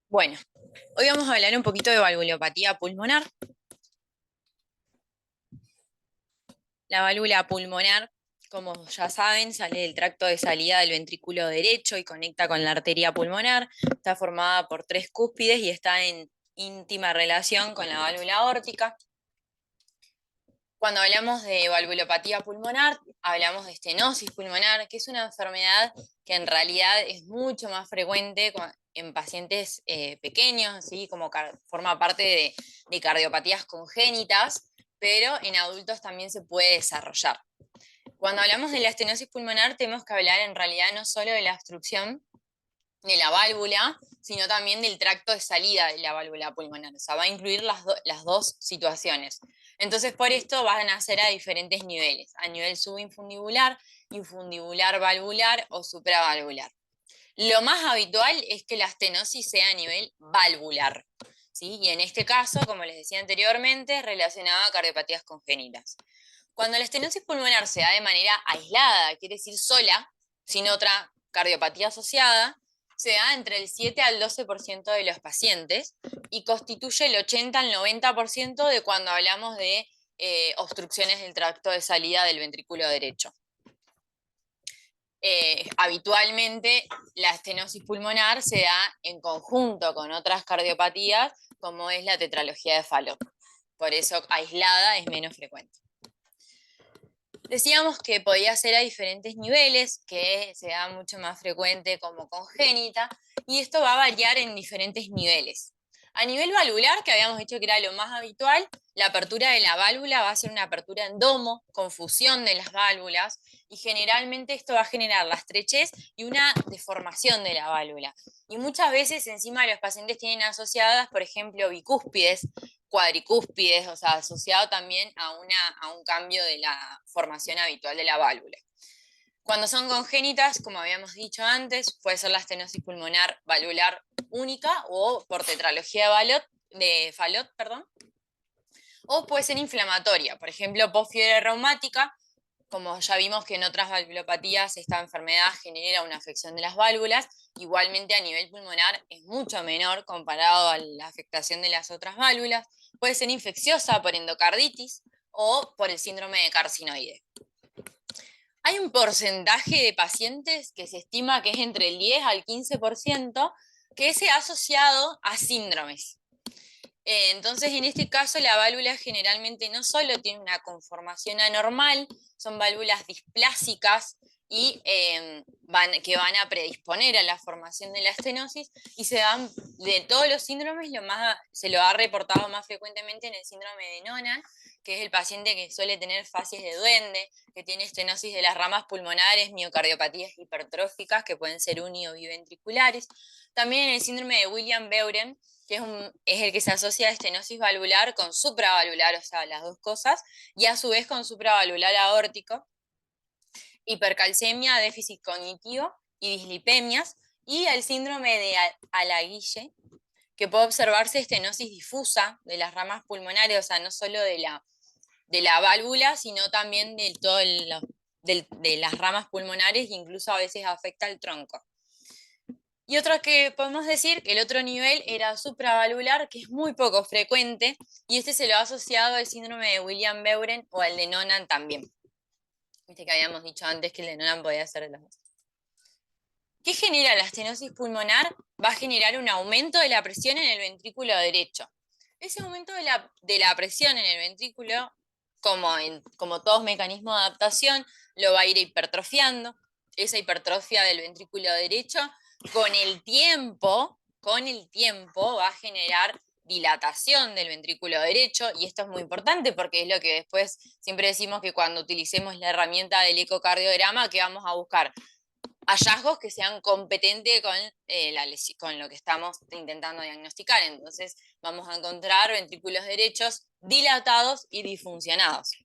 Bueno, hoy vamos a hablar un poquito de valvulopatía pulmonar. La válvula pulmonar, como ya saben, sale del tracto de salida del ventrículo derecho y conecta con la arteria pulmonar. Está formada por tres cúspides y está en íntima relación con la válvula aórtica. Cuando hablamos de valvulopatía pulmonar, hablamos de estenosis pulmonar, que es una enfermedad que en realidad es mucho más frecuente en pacientes pequeños, así como forma parte de cardiopatías congénitas, pero en adultos también se puede desarrollar. Cuando hablamos de la estenosis pulmonar, tenemos que hablar en realidad no solo de la obstrucción de la válvula, sino también del tracto de salida de la válvula pulmonar. O sea, va a incluir las dos situaciones. Entonces, por esto van a ser a diferentes niveles, a nivel subinfundibular, infundibular valvular o supravalvular. Lo más habitual es que la estenosis sea a nivel valvular, ¿sí? Y en este caso, como les decía anteriormente, es relacionada a cardiopatías congénitas. Cuando la estenosis pulmonar se da de manera aislada, quiere decir sola, sin otra cardiopatía asociada, se da entre el 7 al 12% de los pacientes y constituye el 80 al 90% de cuando hablamos de obstrucciones del tracto de salida del ventrículo derecho. Habitualmente la estenosis pulmonar se da en conjunto con otras cardiopatías, como es la tetralogía de Fallot. Por eso aislada es menos frecuente. Decíamos que podía ser a diferentes niveles, que se da mucho más frecuente como congénita, y esto va a variar en diferentes niveles. A nivel valvular, que habíamos dicho que era lo más habitual, la apertura de la válvula va a ser una apertura en domo, con fusión de las válvulas, y generalmente esto va a generar la estrechez y una deformación de la válvula. Y muchas veces encima los pacientes tienen asociadas, por ejemplo, bicúspides, cuadricúspides, o sea, asociado también a un cambio de la formación habitual de la válvula. Cuando son congénitas, como habíamos dicho antes, puede ser la estenosis pulmonar valvular única o por tetralogía de Fallot, perdón, o puede ser inflamatoria, por ejemplo, postfiebre reumática, como ya vimos que en otras valvulopatías esta enfermedad genera una afección de las válvulas, igualmente a nivel pulmonar es mucho menor comparado a la afectación de las otras válvulas. Puede ser infecciosa por endocarditis o por el síndrome de carcinoide. Hay un porcentaje de pacientes que se estima que es entre el 10 al 15% que se ha asociado a síndromes. Entonces, en este caso, la válvula generalmente no solo tiene una conformación anormal, son válvulas displásicas y que van a predisponer a la formación de la estenosis, y se dan de todos los síndromes, se lo ha reportado más frecuentemente en el síndrome de Noonan, que es el paciente que suele tener facies de Duende, que tiene estenosis de las ramas pulmonares, miocardiopatías hipertróficas, que pueden ser uni o biventriculares. También en el síndrome de William-Beuren, que es el que se asocia a estenosis valvular con supravalvular, o sea, las dos cosas, y a su vez con supravalvular aórtico, hipercalcemia, déficit cognitivo y dislipemias, y el síndrome de Alaguille, que puede observarse estenosis difusa de las ramas pulmonares, o sea, no solo de la válvula, sino también de las ramas pulmonares, e incluso a veces afecta al tronco. Y otro que podemos decir que el otro nivel era supravalvular, que es muy poco frecuente, y este se lo ha asociado al síndrome de William-Beuren o al de Noonan también. Viste que habíamos dicho antes que el de Noonan podía ser de los dos. ¿Qué genera la estenosis pulmonar? Va a generar un aumento de la presión en el ventrículo derecho. Ese aumento de la presión en el ventrículo, como todos mecanismos de adaptación, lo va a ir hipertrofiando. Esa hipertrofia del ventrículo derecho, con el tiempo va a generar dilatación del ventrículo derecho, y esto es muy importante porque es lo que después siempre decimos, que cuando utilicemos la herramienta del ecocardiograma, que vamos a buscar hallazgos que sean competentes con lo que estamos intentando diagnosticar. Entonces vamos a encontrar ventrículos derechos dilatados y disfuncionados.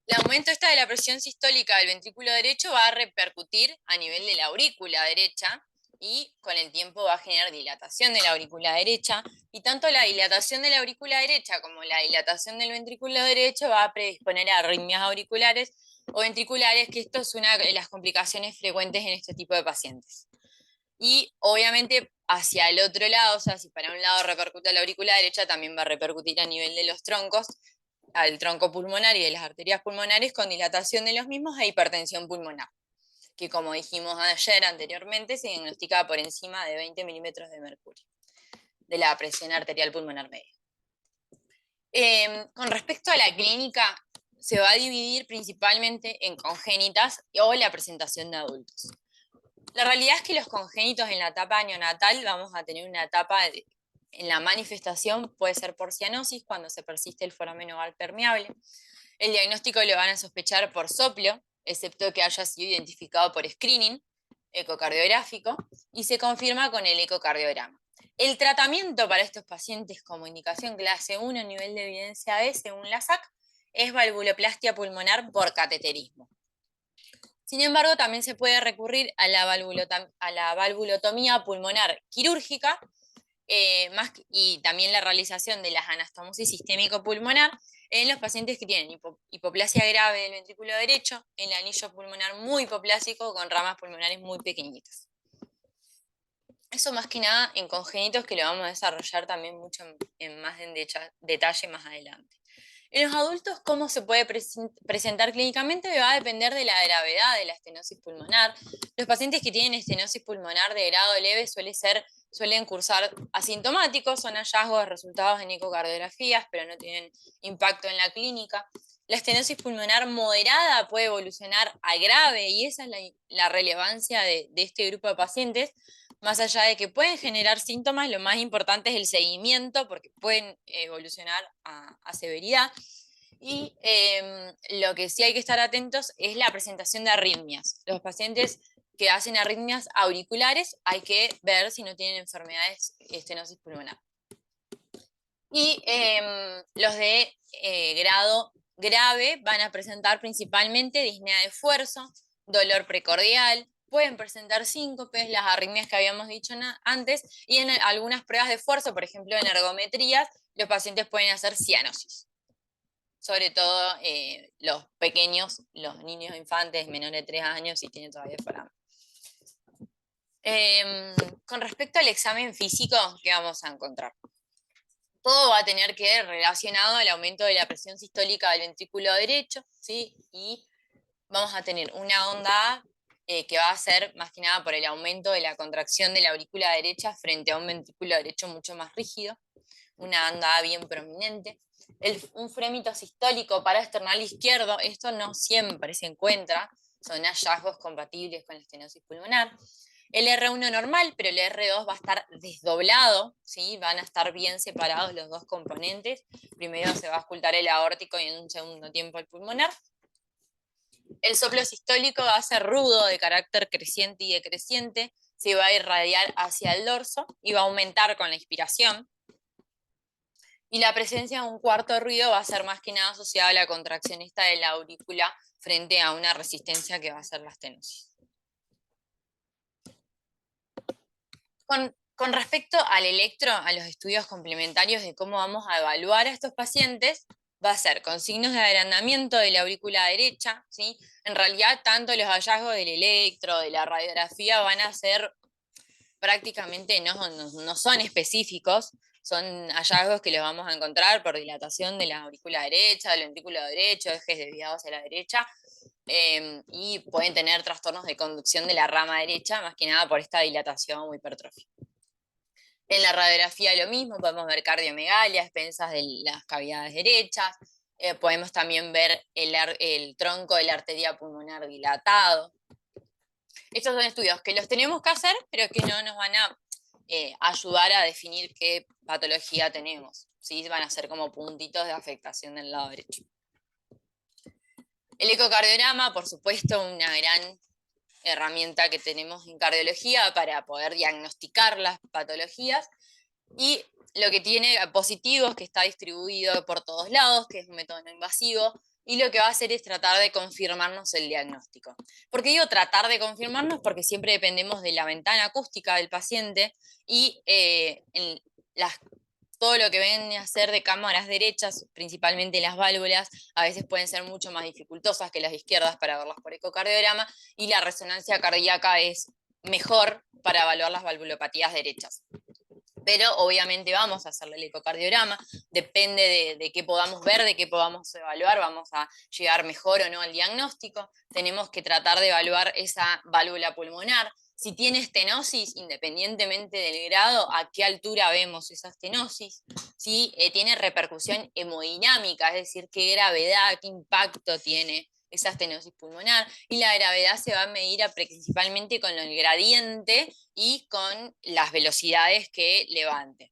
El aumento de la presión sistólica del ventrículo derecho va a repercutir a nivel de la aurícula derecha, y con el tiempo va a generar dilatación de la aurícula derecha, y tanto la dilatación de la aurícula derecha como la dilatación del ventrículo derecho va a predisponer a arritmias auriculares o ventriculares, que esto es una de las complicaciones frecuentes en este tipo de pacientes. Y obviamente hacia el otro lado, o sea, si para un lado repercute a la aurícula derecha, también va a repercutir a nivel de los troncos, al tronco pulmonar y de las arterias pulmonares, con dilatación de los mismos e hipertensión pulmonar, que como dijimos ayer anteriormente, se diagnostica por encima de 20 milímetros de mercurio, de la presión arterial pulmonar media. Con respecto a la clínica, se va a dividir principalmente en congénitas o la presentación de adultos. La realidad es que los congénitos en la etapa neonatal vamos a tener una etapa en la manifestación, puede ser por cianosis, cuando se persiste el foramen oval permeable. El diagnóstico lo van a sospechar por soplo, excepto que haya sido identificado por screening ecocardiográfico, y se confirma con el ecocardiograma. El tratamiento para estos pacientes como indicación clase 1 nivel de evidencia B, según la SAC, es valvuloplastia pulmonar por cateterismo. Sin embargo, también se puede recurrir a la valvulotomía pulmonar quirúrgica y también la realización de las anastomosis sistémico-pulmonar en los pacientes que tienen hipoplasia grave del ventrículo derecho, el anillo pulmonar muy hipoplásico con ramas pulmonares muy pequeñitas. Eso más que nada en congénitos, que lo vamos a desarrollar también mucho más en detalle más adelante. En los adultos, ¿cómo se puede presentar clínicamente? Va a depender de la gravedad de la estenosis pulmonar. Los pacientes que tienen estenosis pulmonar de grado leve suelen cursar asintomáticos, son hallazgos de resultados en ecocardiografías, pero no tienen impacto en la clínica. La estenosis pulmonar moderada puede evolucionar a grave, y esa es la relevancia de este grupo de pacientes. Más allá de que pueden generar síntomas, lo más importante es el seguimiento, porque pueden evolucionar a severidad. Y lo que sí hay que estar atentos es la presentación de arritmias. Los pacientes que hacen arritmias auriculares hay que ver si no tienen enfermedades estenosis pulmonar. Y los de grado grave van a presentar principalmente disnea de esfuerzo, dolor precordial, pueden presentar síncopes, las arritmias que habíamos dicho antes, y en algunas pruebas de esfuerzo, por ejemplo en ergometrías, los pacientes pueden hacer cianosis. Sobre todo los pequeños, los niños infantes menores de 3 años, si tienen todavía foramen. Con respecto al examen físico, ¿qué vamos a encontrar? Todo va a tener que ver relacionado al aumento de la presión sistólica del ventrículo derecho, ¿sí? Y vamos a tener una onda A, que va a ser más que nada por el aumento de la contracción de la aurícula derecha frente a un ventrículo derecho mucho más rígido, una onda A bien prominente. Un frémito sistólico parasternal izquierdo, esto no siempre se encuentra, son hallazgos compatibles con la estenosis pulmonar. El R1 normal, pero el R2 va a estar desdoblado, ¿sí? Van a estar bien separados los dos componentes. Primero se va a auscultar el aórtico y en un segundo tiempo el pulmonar. El soplo sistólico va a ser rudo, de carácter creciente y decreciente, se va a irradiar hacia el dorso y va a aumentar con la inspiración. Y la presencia de un cuarto ruido va a ser más que nada asociada a la contracción esta de la aurícula frente a una resistencia que va a ser la estenosis. Con respecto al electro, a los estudios complementarios de cómo vamos a evaluar a estos pacientes, va a ser con signos de agrandamiento de la aurícula derecha, ¿sí? En realidad, tanto los hallazgos del electro, de la radiografía, van a ser prácticamente, no son específicos, son hallazgos que los vamos a encontrar por dilatación de la aurícula derecha, del ventrículo derecho, ejes desviados hacia la derecha, y pueden tener trastornos de conducción de la rama derecha, más que nada por esta dilatación o hipertrofia. En la radiografía lo mismo, podemos ver cardiomegalia, expensas de las cavidades derechas, podemos también ver el tronco de la arteria pulmonar dilatado. Estos son estudios que los tenemos que hacer, pero que no nos van a ayudar a definir qué patología tenemos. ¿Sí? Van a ser como puntitos de afectación del lado derecho. El ecocardiograma, por supuesto, una gran herramienta que tenemos en cardiología para poder diagnosticar las patologías, y lo que tiene positivo es que está distribuido por todos lados, que es un método no invasivo, y lo que va a hacer es tratar de confirmarnos el diagnóstico. ¿Por qué digo tratar de confirmarnos? Porque siempre dependemos de la ventana acústica del paciente, y todo lo que viene a ser de cámaras derechas, principalmente las válvulas, a veces pueden ser mucho más dificultosas que las izquierdas para verlas por ecocardiograma, y la resonancia cardíaca es mejor para evaluar las valvulopatías derechas. Pero obviamente vamos a hacerle el ecocardiograma, depende de qué podamos ver, de qué podamos evaluar, vamos a llegar mejor o no al diagnóstico. Tenemos que tratar de evaluar esa válvula pulmonar. Si tiene estenosis, independientemente del grado, a qué altura vemos esa estenosis. Si tiene repercusión hemodinámica, es decir, qué gravedad, qué impacto tiene esa estenosis pulmonar, y la gravedad se va a medir principalmente con el gradiente y con las velocidades que levante.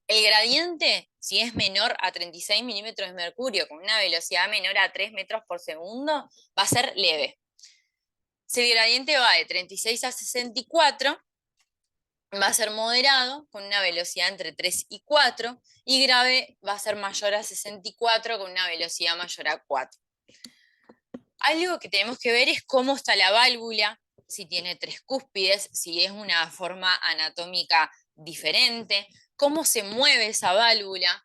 El gradiente, si es menor a 36 milímetros de mercurio con una velocidad menor a 3 metros por segundo, va a ser leve. Si el gradiente va de 36 a 64, va a ser moderado, con una velocidad entre 3 y 4, y grave va a ser mayor a 64, con una velocidad mayor a 4. Algo que tenemos que ver es cómo está la válvula, si tiene 3 cúspides, si es una forma anatómica diferente, cómo se mueve esa válvula.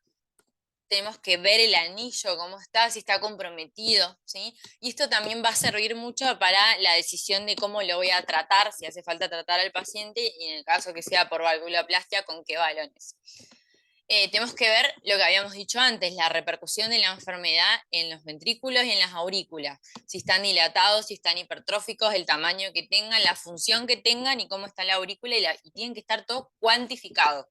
Tenemos que ver el anillo, cómo está, si está comprometido, ¿sí? Y esto también va a servir mucho para la decisión de cómo lo voy a tratar, si hace falta tratar al paciente, y en el caso que sea por valvuloplastia, con qué balones. Tenemos que ver lo que habíamos dicho antes, la repercusión de la enfermedad en los ventrículos y en las aurículas. Si están dilatados, si están hipertróficos, el tamaño que tengan, la función que tengan y cómo está la aurícula, y tienen que estar todo cuantificado.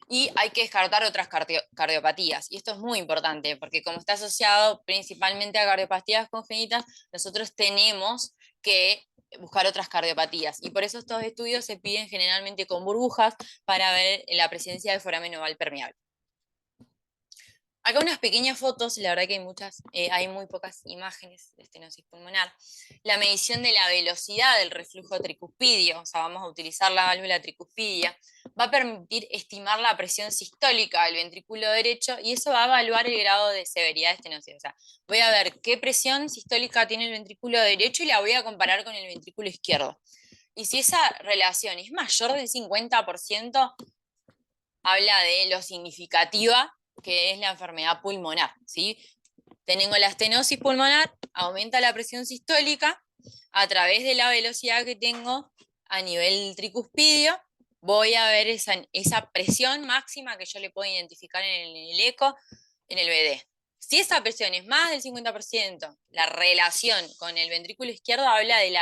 Y hay que descartar otras cardiopatías. Y esto es muy importante, porque como está asociado principalmente a cardiopatías congénitas, nosotros tenemos que buscar otras cardiopatías. Y por eso estos estudios se piden generalmente con burbujas para ver la presencia de foramen oval permeable. Acá unas pequeñas fotos, la verdad que hay muy pocas imágenes de estenosis pulmonar. La medición de la velocidad del reflujo tricuspidio, o sea, vamos a utilizar la válvula tricuspidia, va a permitir estimar la presión sistólica del ventrículo derecho y eso va a evaluar el grado de severidad de estenosis. O sea, voy a ver qué presión sistólica tiene el ventrículo derecho y la voy a comparar con el ventrículo izquierdo. Y si esa relación es mayor del 50%, habla de lo significativa que es la enfermedad pulmonar, ¿sí? Tengo la estenosis pulmonar, aumenta la presión sistólica, a través de la velocidad que tengo a nivel tricuspidio, voy a ver esa presión máxima que yo le puedo identificar en el eco, en el BD. Si esa presión es más del 50%, la relación con el ventrículo izquierdo habla de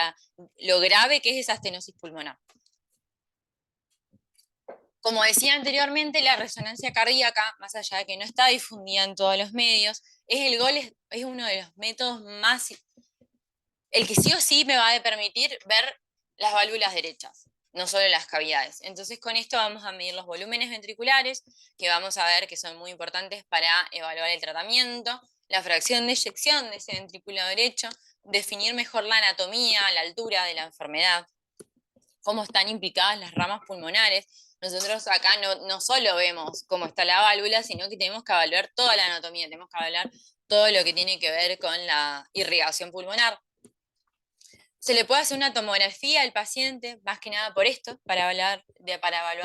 lo grave que es esa estenosis pulmonar. Como decía anteriormente, la resonancia cardíaca, más allá de que no está difundida en todos los medios, es uno de los métodos más, el que sí o sí me va a permitir ver las válvulas derechas, no solo las cavidades. Entonces con esto vamos a medir los volúmenes ventriculares, que vamos a ver que son muy importantes para evaluar el tratamiento, la fracción de eyección de ese ventrículo derecho, definir mejor la anatomía, la altura de la enfermedad, cómo están implicadas las ramas pulmonares. Nosotros acá no solo vemos cómo está la válvula, sino que tenemos que evaluar toda la anatomía, tenemos que evaluar todo lo que tiene que ver con la irrigación pulmonar. Se le puede hacer una tomografía al paciente, más que nada por esto, para evaluar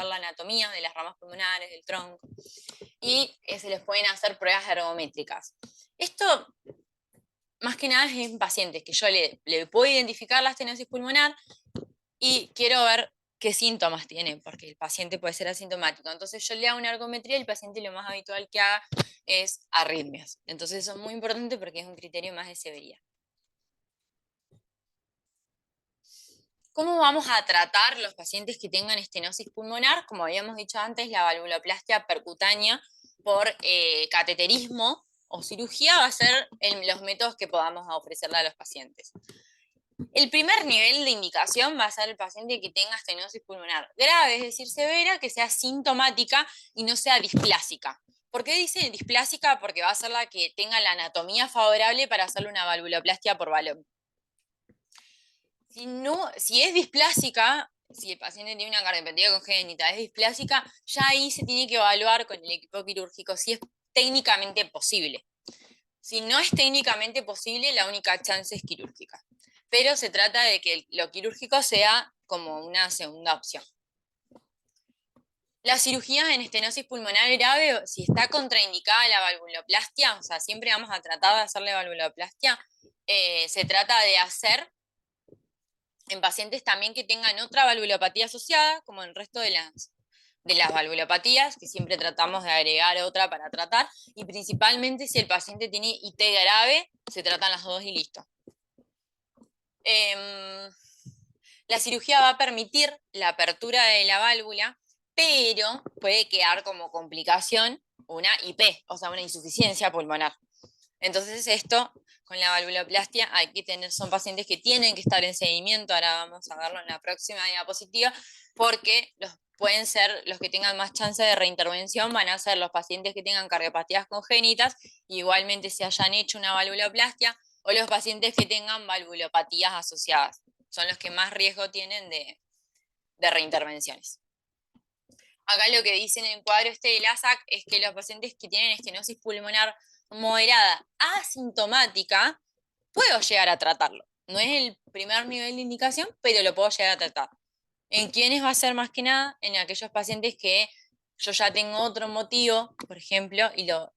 la anatomía de las ramas pulmonares, del tronco. Y se les pueden hacer pruebas ergométricas. Esto, más que nada, es en pacientes que yo le puedo identificar la estenosis pulmonar y quiero ver qué síntomas tiene, porque el paciente puede ser asintomático. Entonces yo le hago una ergometría y el paciente lo más habitual que haga es arritmias. Entonces eso es muy importante porque es un criterio más de severidad. ¿Cómo vamos a tratar los pacientes que tengan estenosis pulmonar? Como habíamos dicho antes, la valvuloplastia percutánea por cateterismo o cirugía va a ser los métodos que podamos ofrecerle a los pacientes. El primer nivel de indicación va a ser el paciente que tenga estenosis pulmonar grave, es decir, severa, que sea sintomática y no sea displásica. ¿Por qué dice displásica? Porque va a ser la que tenga la anatomía favorable para hacerle una valvuloplastia por balón. Si es displásica, si el paciente tiene una cardiopatía congénita, es displásica, ya ahí se tiene que evaluar con el equipo quirúrgico si es técnicamente posible. Si no es técnicamente posible, la única chance es quirúrgica. Pero se trata de que lo quirúrgico sea como una segunda opción. La cirugía en estenosis pulmonar grave, si está contraindicada la valvuloplastia, o sea, siempre vamos a tratar de hacerle valvuloplastia, se trata de hacer en pacientes también que tengan otra valvulopatía asociada, como el resto de las valvulopatías, que siempre tratamos de agregar otra para tratar, y principalmente si el paciente tiene IT grave, se tratan las dos y listo. La cirugía va a permitir la apertura de la válvula, pero puede quedar como complicación una IP, o sea, una insuficiencia pulmonar. Entonces esto, con la valvuloplastia, hay que tener, son pacientes que tienen que estar en seguimiento, ahora vamos a verlo en la próxima diapositiva, porque pueden ser los que tengan más chance de reintervención, van a ser los pacientes que tengan cardiopatías congénitas, igualmente se hayan hecho una valvuloplastia, o los pacientes que tengan valvulopatías asociadas. Son los que más riesgo tienen de reintervenciones. Acá lo que dice en el cuadro este del ASAC es que los pacientes que tienen estenosis pulmonar moderada asintomática, puedo llegar a tratarlo. No es el primer nivel de indicación, pero lo puedo llegar a tratar. ¿En quiénes va a ser más que nada? En aquellos pacientes que yo ya tengo otro motivo, por ejemplo,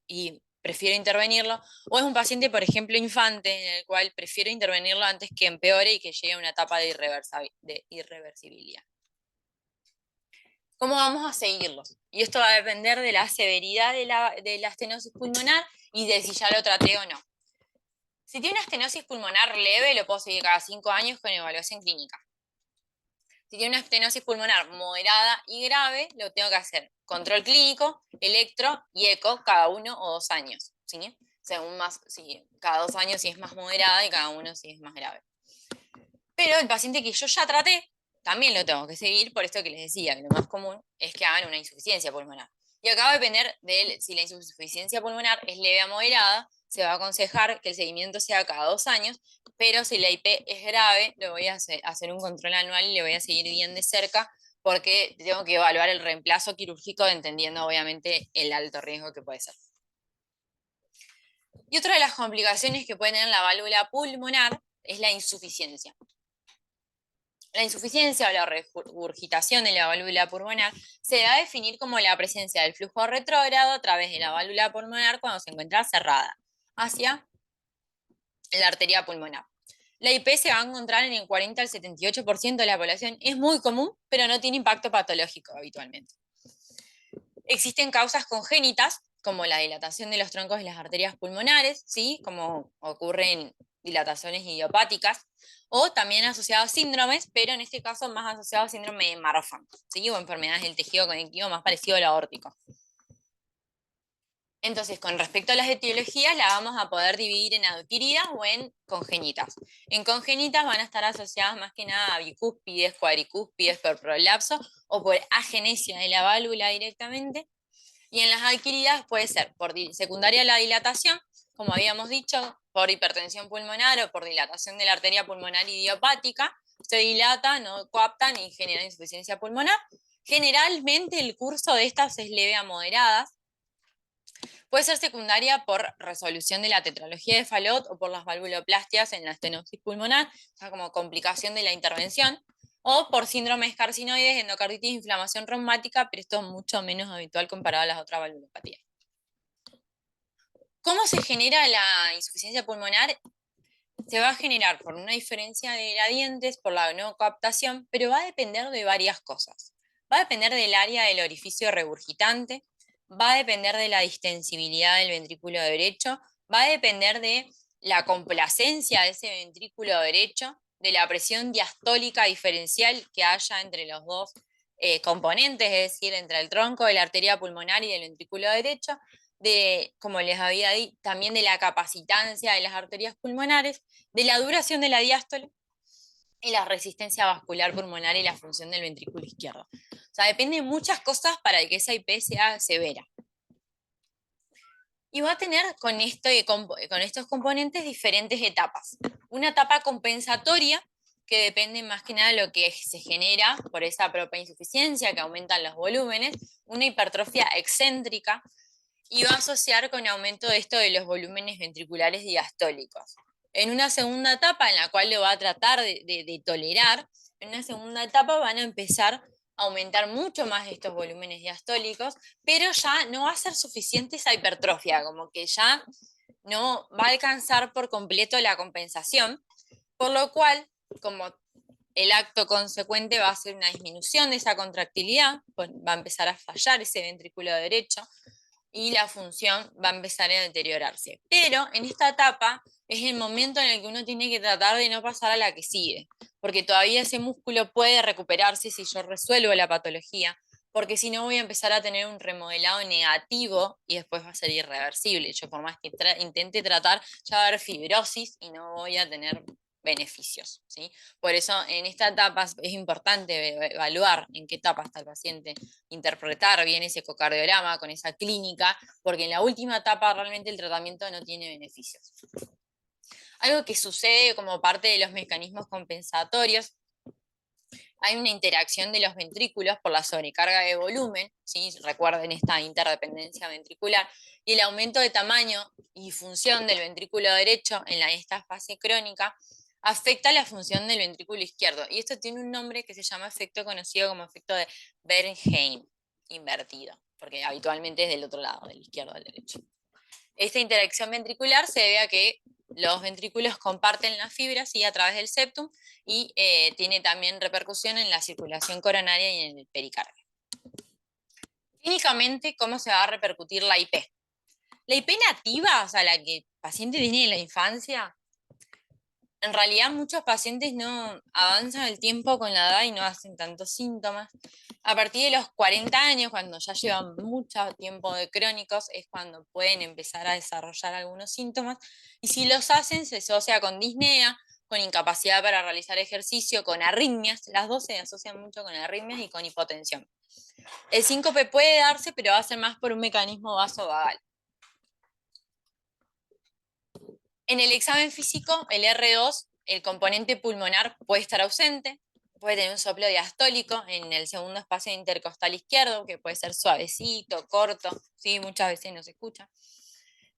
y prefiero intervenirlo, o es un paciente, por ejemplo, infante, en el cual prefiero intervenirlo antes que empeore y que llegue a una etapa de irreversibilidad. ¿Cómo vamos a seguirlos? Y esto va a depender de la severidad de la estenosis pulmonar y de si ya lo traté o no. Si tiene una estenosis pulmonar leve, lo puedo seguir cada 5 años con evaluación clínica. Si tiene una estenosis pulmonar moderada y grave, lo tengo que hacer control clínico, electro y eco cada 1 o 2 años. ¿Sí? Según más, cada 2 años si es más moderada y cada 1 si es más grave. Pero el paciente que yo ya traté, también lo tengo que seguir, por esto que les decía, que lo más común es que hagan una insuficiencia pulmonar. Y acá va a depender de si la insuficiencia pulmonar es leve a moderada, se va a aconsejar que el seguimiento sea cada 2 años, pero si la IP es grave, le voy a hacer un control anual y le voy a seguir bien de cerca, porque tengo que evaluar el reemplazo quirúrgico, entendiendo obviamente el alto riesgo que puede ser. Y otra de las complicaciones que puede tener la válvula pulmonar es la insuficiencia. La insuficiencia o la regurgitación de la válvula pulmonar se va a definir como la presencia del flujo retrógrado a través de la válvula pulmonar cuando se encuentra cerrada hacia la arteria pulmonar. La IP se va a encontrar en el 40 al 78% de la población. Es muy común, pero no tiene impacto patológico habitualmente. Existen causas congénitas, como la dilatación de los troncos de las arterias pulmonares, ¿sí? Como ocurre en dilataciones idiopáticas, o también asociados a síndromes, pero en este caso más asociados a síndrome de Marfan, ¿sí? O enfermedades del tejido conectivo más parecido al aórtico. Entonces, con respecto a las etiologías, la vamos a poder dividir en adquiridas o en congénitas. En congénitas van a estar asociadas más que nada a bicúspides, cuadricúspides, por prolapso o por agenesia de la válvula directamente. Y en las adquiridas puede ser por secundaria a la dilatación, como habíamos dicho, por hipertensión pulmonar o por dilatación de la arteria pulmonar idiopática. Se dilata, no coaptan y genera insuficiencia pulmonar. Generalmente el curso de estas es leve a moderadas. Puede ser secundaria por resolución de la tetralogía de Fallot o por las valvuloplastias en la estenosis pulmonar, o sea, como complicación de la intervención, o por síndromes carcinoides, endocarditis, inflamación reumática, pero esto es mucho menos habitual comparado a las otras valvulopatías. ¿Cómo se genera la insuficiencia pulmonar? Se va a generar por una diferencia de gradientes, por la no coaptación, pero va a depender de varias cosas. Va a depender del área del orificio regurgitante, va a depender de la distensibilidad del ventrículo derecho, va a depender de la complacencia de ese ventrículo derecho, de la presión diastólica diferencial que haya entre los dos componentes, es decir, entre el tronco de la arteria pulmonar y del ventrículo derecho, de, como les había dicho, también de la capacitancia de las arterias pulmonares, de la duración de la diástole y la resistencia vascular pulmonar y la función del ventrículo izquierdo. O sea, depende de muchas cosas para que esa IP sea severa. Y va a tener con estos componentes diferentes etapas. Una etapa compensatoria, que depende más que nada de lo que se genera por esa propia insuficiencia, que aumentan los volúmenes, una hipertrofia excéntrica, y va a asociar con aumento de esto de los volúmenes ventriculares diastólicos. En una segunda etapa, en la cual lo va a tratar de tolerar, en una segunda etapa van a empezar a aumentar mucho más estos volúmenes diastólicos, pero ya no va a ser suficiente esa hipertrofia, como que ya no va a alcanzar por completo la compensación, por lo cual, como el acto consecuente va a ser una disminución de esa contractilidad, pues va a empezar a fallar ese ventrículo derecho y la función va a empezar a deteriorarse. Pero en esta etapa es el momento en el que uno tiene que tratar de no pasar a la que sigue, porque todavía ese músculo puede recuperarse si yo resuelvo la patología, porque si no voy a empezar a tener un remodelado negativo y después va a ser irreversible. Yo por más que intente tratar, ya va a haber fibrosis y no voy a tener beneficios, ¿sí? Por eso en esta etapa es importante evaluar en qué etapa está el paciente, interpretar bien ese ecocardiograma con esa clínica, porque en la última etapa realmente el tratamiento no tiene beneficios. Algo que sucede como parte de los mecanismos compensatorios, hay una interacción de los ventrículos por la sobrecarga de volumen, ¿sí? Recuerden esta interdependencia ventricular, y el aumento de tamaño y función del ventrículo derecho en esta fase crónica afecta la función del ventrículo izquierdo. Y esto tiene un nombre que se llama efecto conocido como efecto de Bernheim invertido, porque habitualmente es del otro lado, del izquierdo al derecho. Esta interacción ventricular se debe a que los ventrículos comparten las fibras y a través del septum y tiene también repercusión en la circulación coronaria y en el pericardio. Clínicamente, ¿cómo se va a repercutir la IP? La IP nativa, o sea, la que el paciente tiene en la infancia, en realidad muchos pacientes no avanzan el tiempo con la edad y no hacen tantos síntomas. A partir de los 40 años, cuando ya llevan mucho tiempo de crónicos, es cuando pueden empezar a desarrollar algunos síntomas. Y si los hacen, se asocia con disnea, con incapacidad para realizar ejercicio, con arritmias. Las dos se asocian mucho con arritmias y con hipotensión. El síncope puede darse, pero va a ser más por un mecanismo vasovagal. En el examen físico, el R2, el componente pulmonar puede estar ausente, puede tener un soplo diastólico en el segundo espacio intercostal izquierdo, que puede ser suavecito, corto, ¿sí? Muchas veces no se escucha.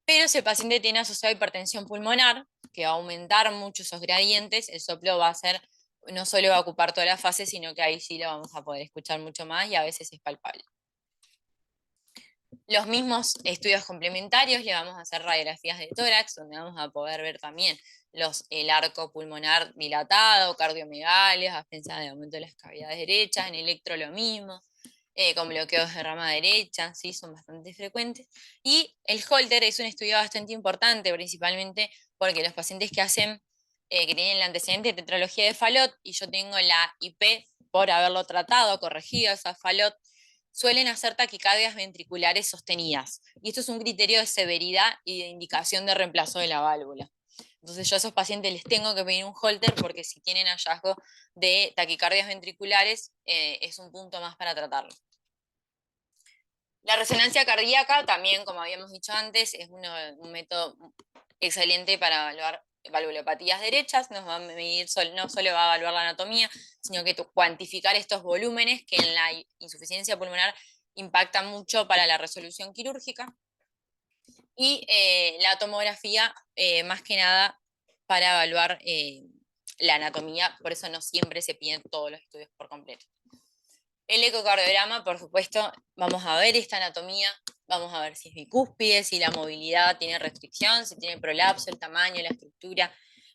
Pero si el paciente tiene asociado hipertensión pulmonar, que va a aumentar mucho esos gradientes, el soplo va a ser, no solo va a ocupar toda la fase, sino que ahí sí lo vamos a poder escuchar mucho más y a veces es palpable. Los mismos estudios complementarios, le vamos a hacer radiografías de tórax, donde vamos a poder ver también el arco pulmonar dilatado, cardiomegalias, absencia de aumento de las cavidades derechas, en electro lo mismo, con bloqueos de rama derecha, ¿sí? Son bastante frecuentes. Y el Holter es un estudio bastante importante, principalmente porque los pacientes que tienen el antecedente de tetralogía de Fallot, y yo tengo la IP por haberlo tratado, corregido esa Fallot, suelen hacer taquicardias ventriculares sostenidas. Y esto es un criterio de severidad y de indicación de reemplazo de la válvula. Entonces yo a esos pacientes les tengo que pedir un Holter porque si tienen hallazgo de taquicardias ventriculares es un punto más para tratarlo. La resonancia cardíaca también, como habíamos dicho antes, es un método excelente para evaluar valvulopatías derechas, nos va a medir, no solo va a evaluar la anatomía, sino que cuantificar estos volúmenes que en la insuficiencia pulmonar impactan mucho para la resolución quirúrgica. Y la tomografía, más que nada, para evaluar la anatomía, por eso no siempre se piden todos los estudios por completo. El ecocardiograma, por supuesto, vamos a ver esta anatomía, vamos a ver si es bicúspide, si la movilidad tiene restricción, si tiene prolapso, el tamaño, la estructura.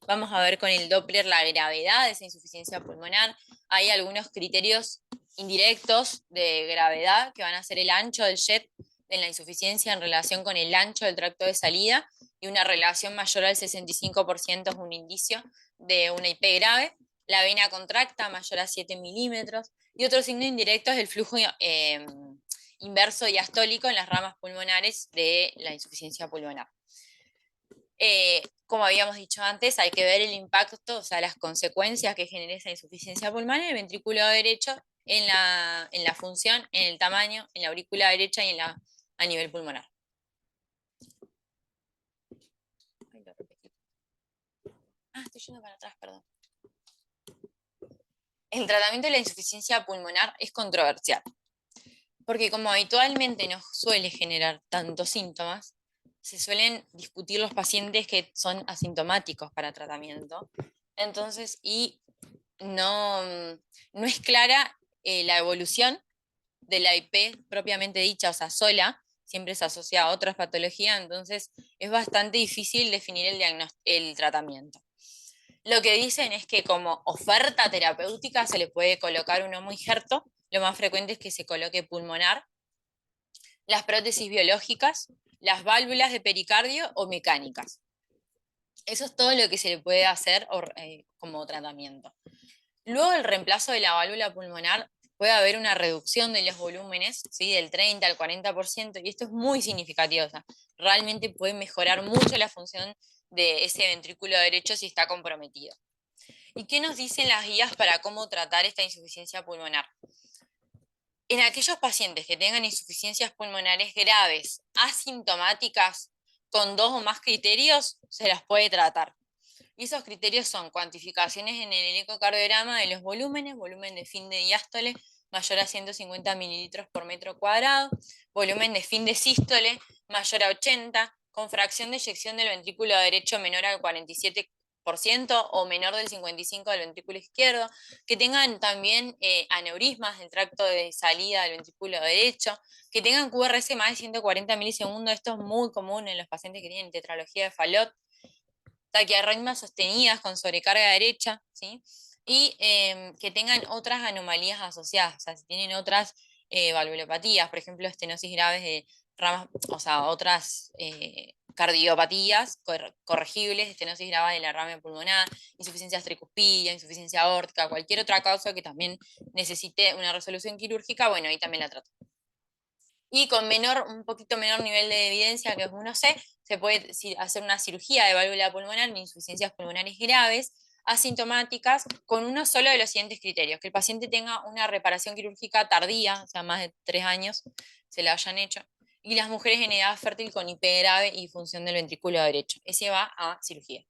Vamos a ver con el Doppler la gravedad de esa insuficiencia pulmonar. Hay algunos criterios indirectos de gravedad que van a ser el ancho del jet en la insuficiencia en relación con el ancho del tracto de salida, y una relación mayor al 65% es un indicio de una IP grave. La vena contracta mayor a 7 milímetros. Y otro signo indirecto es el flujo inverso diastólico en las ramas pulmonares de la insuficiencia pulmonar. Como habíamos dicho antes, hay que ver el impacto, o sea, las consecuencias que genera esa insuficiencia pulmonar en el ventrículo derecho, en la función, en el tamaño, en la aurícula derecha y a nivel pulmonar. Estoy yendo para atrás, perdón. El tratamiento de la insuficiencia pulmonar es controversial, porque como habitualmente no suele generar tantos síntomas, se suelen discutir los pacientes que son asintomáticos para tratamiento. Entonces, y no es clara la evolución de la IP propiamente dicha, o sea, sola, siempre se asocia a otras patologías, entonces es bastante difícil definir el tratamiento. Lo que dicen es que como oferta terapéutica se le puede colocar un homoinjerto, lo más frecuente es que se coloque pulmonar, las prótesis biológicas, las válvulas de pericardio o mecánicas. Eso es todo lo que se le puede hacer como tratamiento. Luego del reemplazo de la válvula pulmonar puede haber una reducción de los volúmenes, ¿sí? Del 30 al 40%, y esto es muy significativo. O sea, realmente puede mejorar mucho la función de ese ventrículo derecho si está comprometido. ¿Y qué nos dicen las guías para cómo tratar esta insuficiencia pulmonar? En aquellos pacientes que tengan insuficiencias pulmonares graves, asintomáticas, con 2 o más criterios, se las puede tratar. Y esos criterios son cuantificaciones en el ecocardiograma de los volúmenes, volumen de fin de diástole mayor a 150 mililitros por metro cuadrado, volumen de fin de sístole mayor a 80, con fracción de eyección del ventrículo derecho menor al 47% o menor del 55% del ventrículo izquierdo, que tengan también aneurismas del tracto de salida del ventrículo derecho, que tengan QRS más de 140 milisegundos, esto es muy común en los pacientes que tienen tetralogía de Fallot, taquiarritmias sostenidas con sobrecarga derecha, ¿sí? Y que tengan otras anomalías asociadas, o sea, si tienen otras valvulopatías, por ejemplo, estenosis graves de ramas, o sea, otras cardiopatías corregibles, estenosis grave de la rama pulmonar, insuficiencia tricuspida, insuficiencia aórtica, cualquier otra causa que también necesite una resolución quirúrgica, bueno, ahí también la trato. Y con un poquito menor nivel de evidencia que uno C, se puede hacer una cirugía de válvula pulmonar en insuficiencias pulmonares graves, asintomáticas, con uno solo de los siguientes criterios: que el paciente tenga una reparación quirúrgica tardía, o sea, más de 3 años se la hayan hecho, y las mujeres en edad fértil con IP grave y función del ventrículo derecho. Ese va a cirugía.